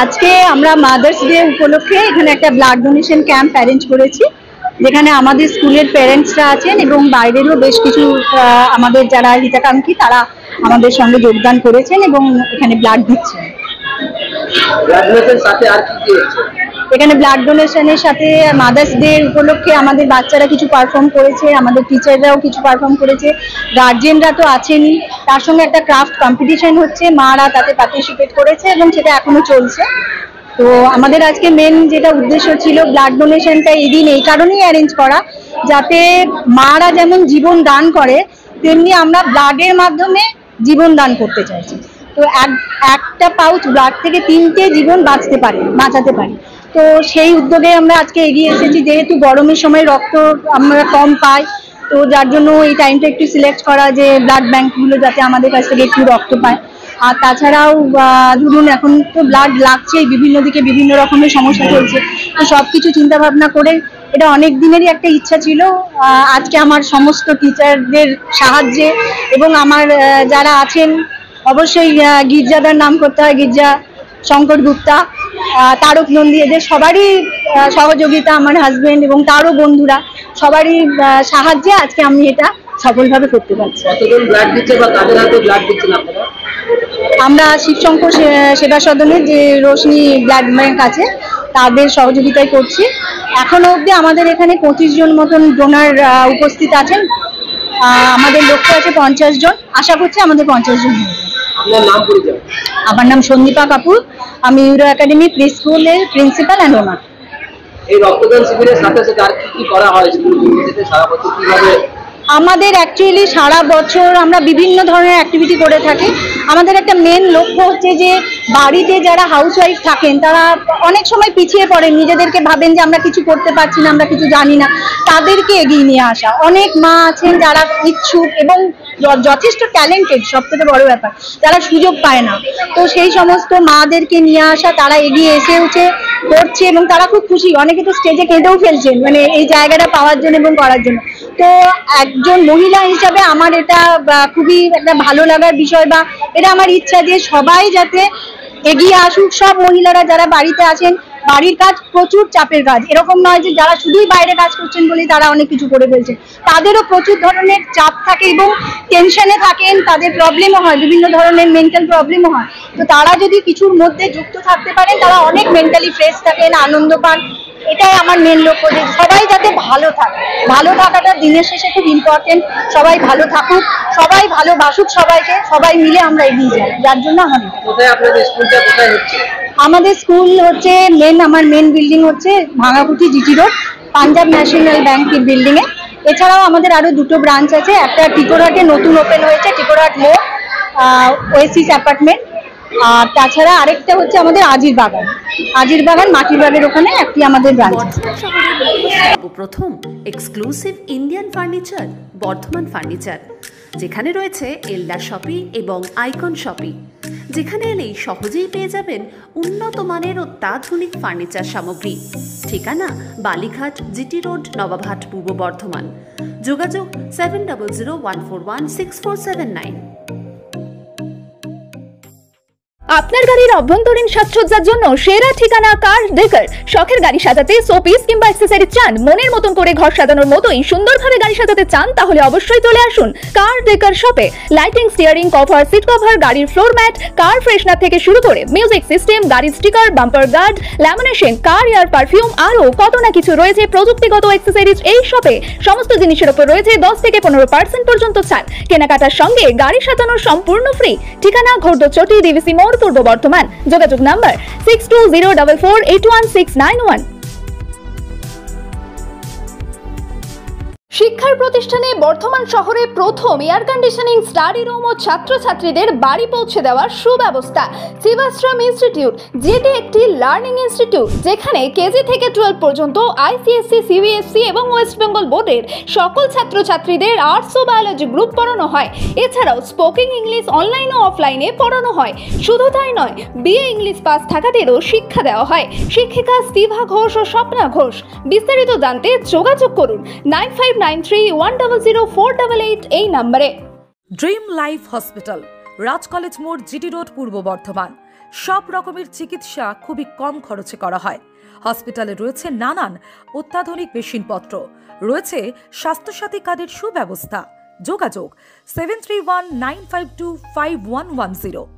আজকে আমরা mother's day উপলক্ষে এখানে একটা ব্লাড ডোনেশন ক্যাম্প অ্যারেঞ্জ করেছি, যেখানে আমাদের স্কুলের প্যারেন্টসরা আছেন এবং বাইরেরও বেশ কিছু আমাদের যারা হিতাকাঙ্ক্ষী তারা আমাদের সঙ্গে যোগদান করেছেন এবং এখানে ব্লাড দিচ্ছেন। এখানে ব্লাড ডোনেশনের সাথে মাদার্স ডে উপলক্ষে আমাদের বাচ্চারা কিছু পারফর্ম করেছে, আমাদের টিচাররাও কিছু পারফর্ম করেছে, গার্জেনরা তো আছেনই, তার সঙ্গে একটা ক্রাফট কম্পিটিশন হচ্ছে, মারা তাতে পার্টিসিপেট করেছে এবং সেটা এখনো চলছে। তো আমাদের আজকে মেন যেটা উদ্দেশ্য ছিল ব্লাড ডোনেশনটা এই দিন এই কারণেই অ্যারেঞ্জ করা, যাতে মারা যেমন জীবন দান করে তেমনি আমরা ব্লাডের মাধ্যমে জীবন দান করতে চাইছি। তো একটা পাউচ ব্লাড থেকে 3টে জীবন বাঁচাতে পারি। তো সেই উদ্যোগে আমরা আজকে এগিয়ে এসেছি, যেহেতু গরমের সময় রক্ত আমরা কম পাই, তো যার জন্য এই টাইমটা একটু সিলেক্ট করা যে ব্লাড ব্যাঙ্কগুলো যাতে আমাদের কাছ থেকে একটু রক্ত পায়। আর তাছাড়াও ধরুন এখন তো ব্লাড লাগছেই, বিভিন্ন দিকে বিভিন্ন রকমের সমস্যা চলছে, তো সবকিছু চিন্তা ভাবনা করে এটা অনেক দিনেরই একটা ইচ্ছা ছিল। আজকে আমার সমস্ত টিচারদের সাহায্যে এবং আমার যারা আছেন, অবশ্যই গির্জাদার নাম করতে হয়, গির্জা শঙ্কর গুপ্তা, তারক নন্দী, এদের সবারই সহযোগিতা, আমার হাজবেন্ড এবং তারও বন্ধুরা সবারই সাহায্যে আজকে আমি এটা সফলভাবে করতে পারছি। আমরা শিবশঙ্কর সেবা সদনের যে রোশনি ব্লাড ব্যাংক আছে তাদের সহযোগিতায় করছি। এখনো অবধি আমাদের এখানে 25 জন মতন ডোনার উপস্থিত আছেন। আমাদের লক্ষ্য আছে 50 জন, আশা করছি আমাদের 50 জন হবে। আমার নাম সন্দীপা কাপুর, আমি ইউরো একাডেমি প্রি স্কুলের প্রিন্সিপাল অ্যান্ড ওনার। এই রক্তদান শিবিরের সাথে সাথে আর কি করা হয় সারা বছর, কিভাবে? আমাদের অ্যাকচুয়ালি সারা বছর আমরা বিভিন্ন ধরনের অ্যাক্টিভিটি করে থাকি। আমাদের একটা মেন লক্ষ্য হচ্ছে যে বাড়িতে যারা হাউসওয়াইফ থাকেন তারা অনেক সময় পিছিয়ে পড়েন, নিজেদেরকে ভাবেন যে আমরা কিছু করতে পারছি না, আমরা কিছু জানি না, তাদেরকে এগিয়ে নিয়ে আসা। অনেক মা আছেন যারা ইচ্ছুক এবং যথেষ্ট ট্যালেন্টেড, সবথেকে বড় ব্যাপার, যারা সুযোগ পায় না, তো সেই সমস্ত মাদেরকে নিয়ে আসা, তারা এগিয়ে এসে করছে এবং তারা খুব খুশি, অনেকে তো স্টেজে কেঁদেও ফেলছেন মানে এই জায়গাটা পাওয়ার জন্য এবং করার জন্য। তো একজন মহিলা হিসাবে আমার এটা খুবই একটা ভালো লাগার বিষয়, বা এটা আমার ইচ্ছা যে সবাই যাতে এগিয়ে আসুক। সব মহিলারা যারা বাড়িতে আছেন, বাড়ির কাজ প্রচুর চাপের কাজ, এরকম নয় যে যারা শুধুই বাইরে কাজ করছেন বলেই তারা অনেক কিছু করে ফেলছেন, তাদেরও প্রচুর ধরনের চাপ থাকে এবং টেনশনে থাকেন, তাদের প্রবলেমও হয়, বিভিন্ন ধরনের মেন্টাল প্রবলেমও হয়। তো তারা যদি কিছুর মধ্যে যুক্ত থাকতে পারেন তারা অনেক মেন্টালি ফ্রেশ থাকেন, আনন্দ পান। এটাই আমার মেন লক্ষ্য, যে সবাই যাতে ভালো থাকে, ভালো থাকাটা দিনের শেষে খুব ইম্পর্টেন্ট। সবাই ভালো থাকুক, সবাই ভালোবাসুক সবাইকে, সবাই মিলে আমরা এগিয়ে যাই, যার জন্য আমাদের। কোথায় আপনাদের স্কুলটা কোথায় হচ্ছে? আমাদের স্কুল হচ্ছে আমার মেন বিল্ডিং হচ্ছে Bhangakuthi GT road, Punjab national ব্যাংকের বিল্ডিং এ। এছাড়াও আমাদের আরো দুটো ব্রাঞ্চ আছে, একটা টিকোরহাটে নতুন ওপেন হয়েছে, টিকোরহাট মোড় ওয়েসিস অ্যাপার্টমেন্ট, আর তাছাড়া আরেকটা হচ্ছে আমাদের আজির বাগান মাটির বাগের ওখানে একটি আমাদের ব্রাঞ্চ আছে। প্রথম exclusive Indian furniture Bardhaman furniture, যেখানে রয়েছে এলডার শপি এবং আইকন শপি, যেখানে এলেই সহজেই পেয়ে যাবেন উন্নত মানের অত্যাধুনিক ফার্নিচার সামগ্রী। ঠিকানা বালিঘাট, জিটি রোড, নবাবহাট, পূর্ব বর্ধমান। যোগাযোগ 7001416479। আপনার গাড়ির অভ্যন্তরীণ সাজসজ্জার জন্য সেরা ঠিকানা কার ডেকার। শখের গাড়ি সাজাতে শোপিস কিংবা অ্যাক্সেসরিজ চান, মনের মতন করে ঘর সাজানোর মতোই সুন্দরভাবে গাড়ি সাজাতে চান, তাহলে অবশ্যই চলে আসুন কার ডেকার শপে। Lighting, steering cover, seat cover, গাড়ির ফ্লোর ম্যাট, কার ফ্রেশনার থেকে শুরু করে মিউজিক সিস্টেম, গাড়ির sticker, bumper guard, lamination, car air perfume, আরও কত না কিছু রয়েছে প্রযুক্তিগত অ্যাক্সেসরিজ। এই শপে সমস্ত জিনিসের উপর রয়েছে 10 থেকে 15% পর্যন্ত ছাড়। কেনাকাটার সঙ্গে গাড়ি সাজানোর সম্পূর্ণ ফ্রি। ঠিকানা ঘোড়দচটি, ডিভিসি মোড়, পূর্ব বর্ধমান। যোগাযোগ নাম্বার 6204481691। শিক্ষার প্রতিষ্ঠানে বর্ধমান শহরে প্রথম এয়ার কন্ডিশনিং স্টাডি রুম ও ছাত্রছাত্রীদের বাড়ি পৌঁছে দেওয়ার সুব্যবস্থা। শিবাশ্রম ইনস্টিটিউট, যেটি একটি লার্নিং ইনস্টিটিউট, যেখানে কেজি থেকে 12 পর্যন্ত আইসিএসসি, সিবিএসসি এবং ওয়েস্ট বেঙ্গল বোর্ডের সকল ছাত্রছাত্রীদের আর্টস ও বায়োলজি গ্রুপ পড়ানো হয়। এছাড়াও স্পোকেন ইংলিশ অনলাইন ও অফলাইনে পড়ানো হয়। শুধু তাই নয়, বিএ ইংলিশ পাস থাকাদেরও শিক্ষা দেওয়া হয়। শিক্ষিকা স্তিভা ঘোষ ও স্বপ্না ঘোষ। বিস্তারিত জানতে যোগাযোগ করুন 9593100488 এই নম্বরে। ড্রিম লাইফ হসপিটাল, রাজ কলেজ মোড়, জিটি রোড, পূর্ব বর্ধমান। সব রকমের চিকিৎসা খুবই কম খরচে করা হয়। হসপিটালে রয়েছে নানান অত্যাধুনিক মেশিনপত্র, রয়েছে স্বাস্থ্যসাথী কার্ডের সুব্যবস্থা। যোগাযোগ 7319525110।